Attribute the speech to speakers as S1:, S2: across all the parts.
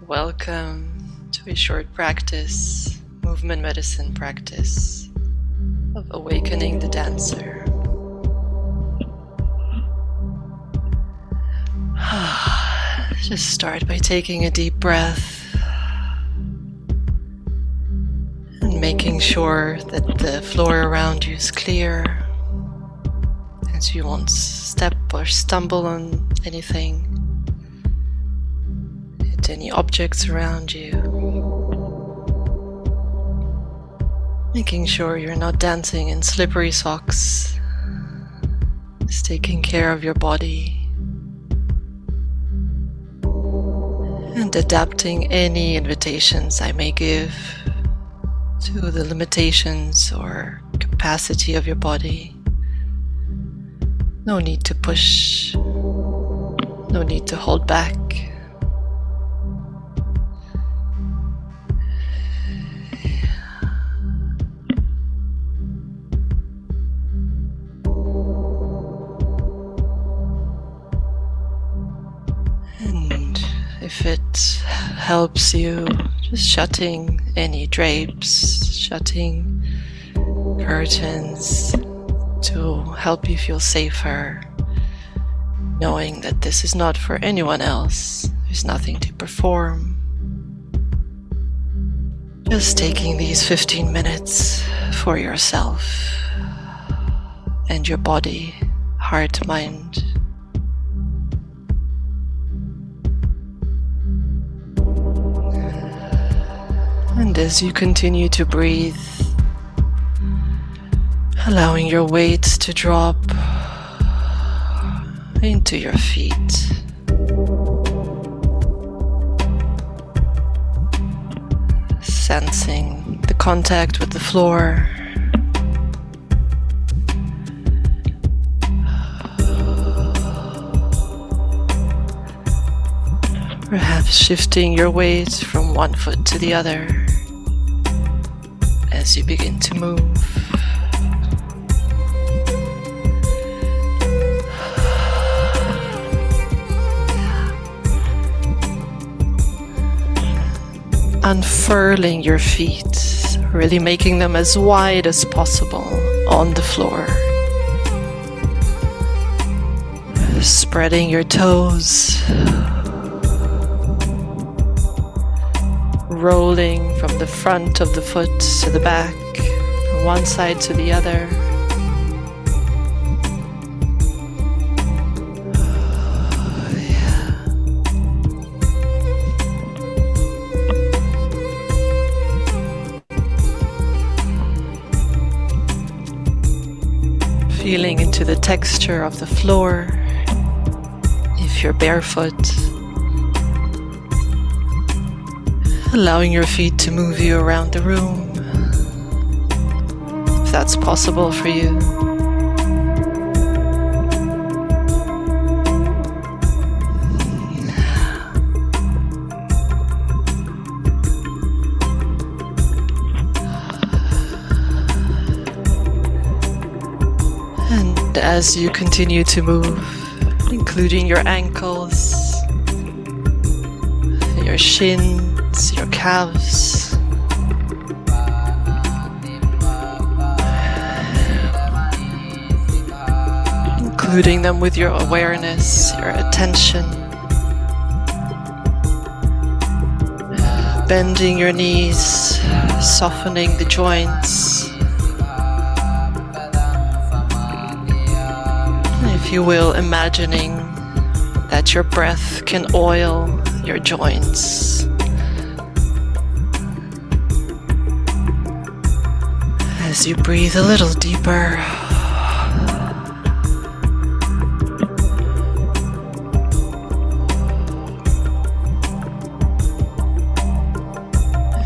S1: Welcome to a short practice, movement medicine practice of awakening the dancer. Just start by taking a deep breath and making sure that the floor around you is clear, as you won't step or stumble on anything. Any objects around you, making sure you're not dancing in slippery socks, just taking care of your body and adapting any invitations I may give to the limitations or capacity of your body. No need to push, no need to hold back. If it helps you, just shutting any drapes, shutting curtains to help you feel safer, knowing that this is not for anyone else. There's nothing to perform. Just taking these 15 minutes for yourself and your body, heart, mind. And as you continue to breathe, allowing your weight to drop into your feet. Sensing the contact with the floor. Perhaps shifting your weight from one foot to the other as you begin to move. Unfurling your feet, really making them as wide as possible on the floor. Spreading your toes. Rolling from the front of the foot to the back, from one side to the other. Feeling into the texture of the floor, if you're barefoot. Allowing your feet to move you around the room, if that's possible for you. And as you continue to move, including your ankles, your shins, your calves, including them with your awareness, your attention, bending your knees, softening the joints, if you will, imagining that your breath can oil your joints. As you breathe a little deeper,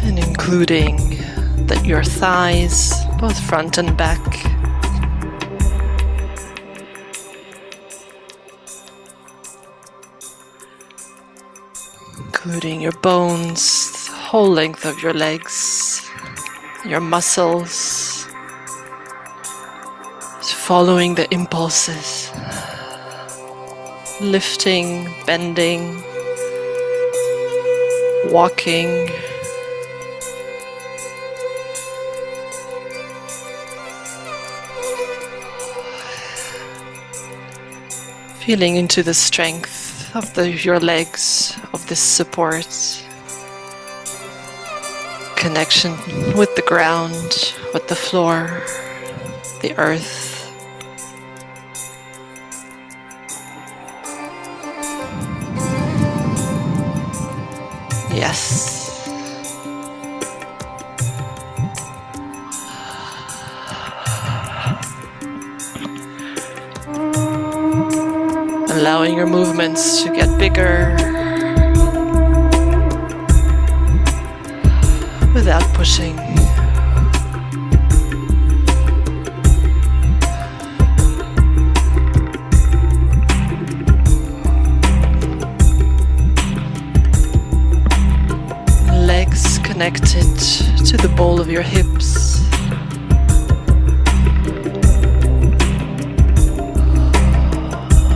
S1: and including your thighs, both front and back, including your bones, the whole length of your legs, your muscles. Following the impulses, lifting, bending, walking, feeling into the strength of your legs, of this support, connection with the ground, with the floor, the earth. Yes. Allowing your movements to get bigger without pushing. Legs connected to the ball of your hips.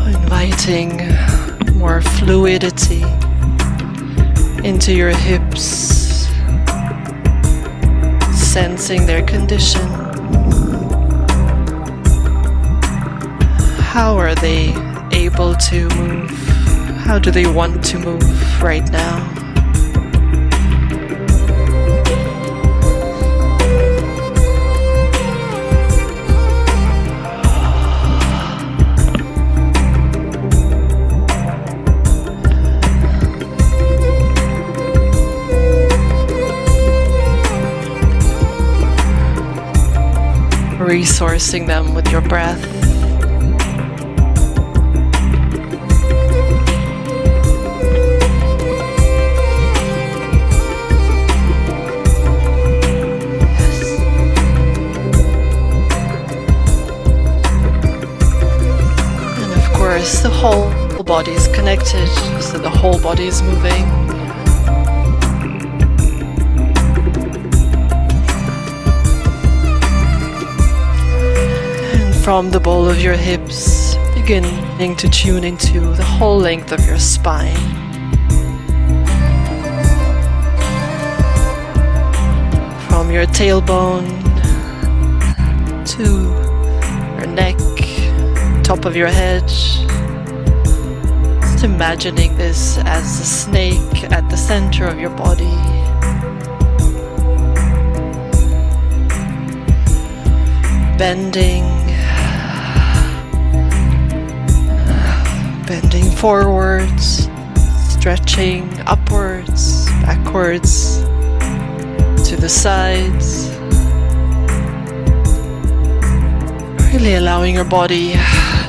S1: Inviting more fluidity into your hips, sensing their condition. How are they able to move? How do they want to move right now? Resourcing them with your breath. Yes. And of course, the whole body is connected, so the whole body is moving. From the ball of your hips, beginning to tune into the whole length of your spine. From your tailbone to your neck, top of your head. Just imagining this as a snake at the center of your body. Bending forwards, stretching upwards, backwards, to the sides. Really allowing your body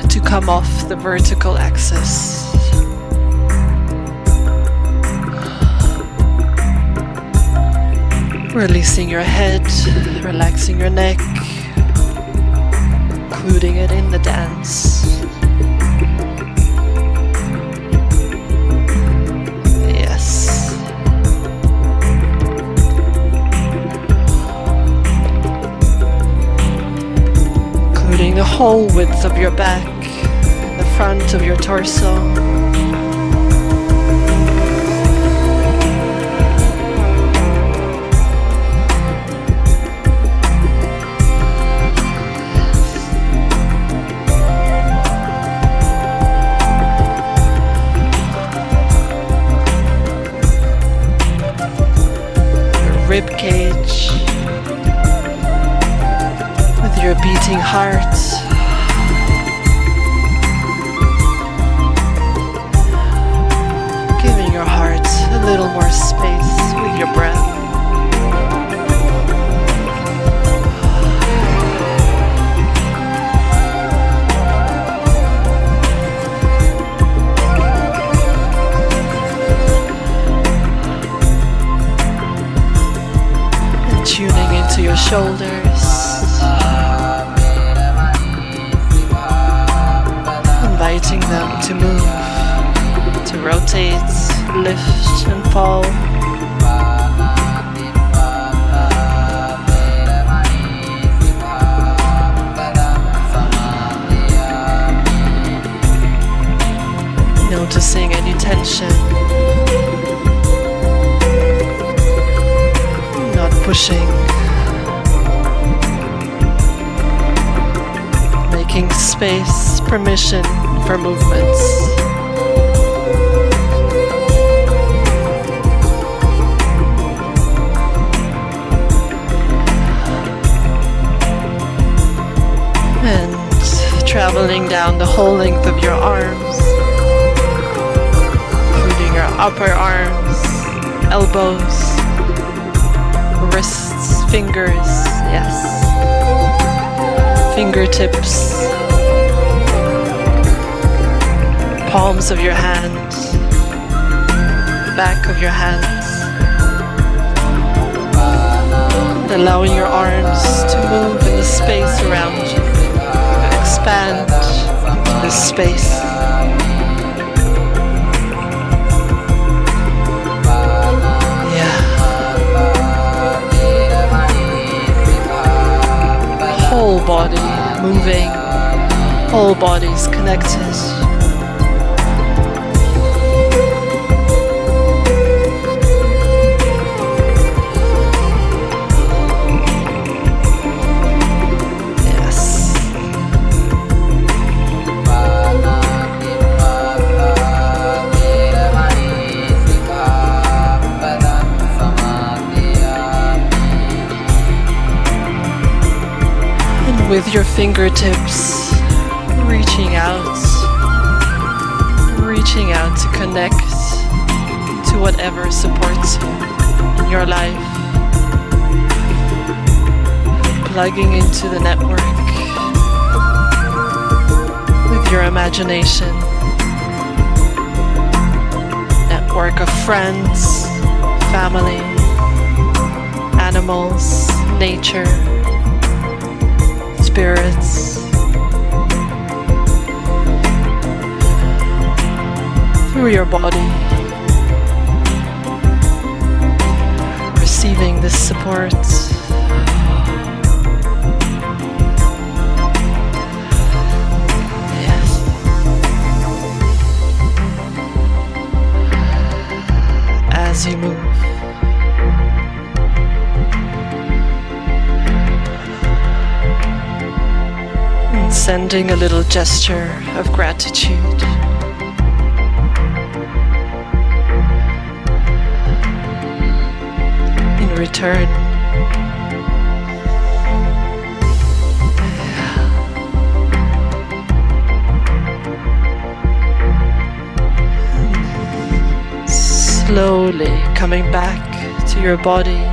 S1: to come off the vertical axis. Releasing your head, relaxing your neck, including it in the dance. The whole width of your back, the front of your torso. Your rib cage. Your beating heart. Giving your heart a little more space with your breath. And tuning into your shoulders. Inviting them to move, to rotate, lift and fall. Noticing any tension. pushing, making space, permission for movements. And traveling down the whole length of your arms, including your upper arms, elbows, wrists, fingers, yes, fingertips, palms of your hands, back of your hands, and allowing your arms to move in the space around you, to expand this space. Whole body moving, whole body's connected. Yes. With your fingertips reaching out to connect to whatever supports you in your life, plugging into the network with your imagination, network of friends, family, animals, nature, spirits, through your body, receiving this support. Yes. As you move. Sending a little gesture of gratitude. In return, slowly coming back to your body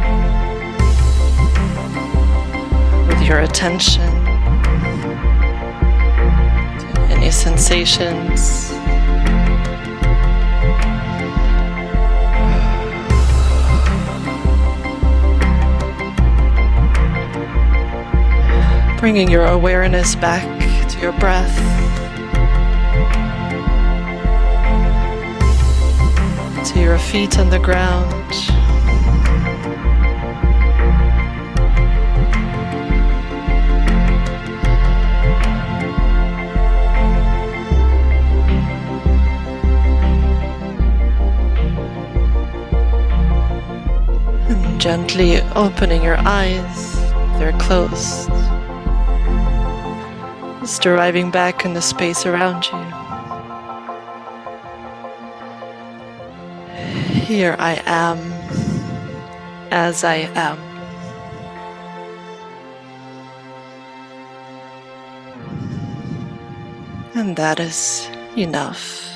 S1: with your attention. Any sensations, bringing your awareness back to your breath, to your feet on the ground. Gently opening your eyes, they're closed. Just arriving back in the space around you. Here I am, as I am. And that is enough.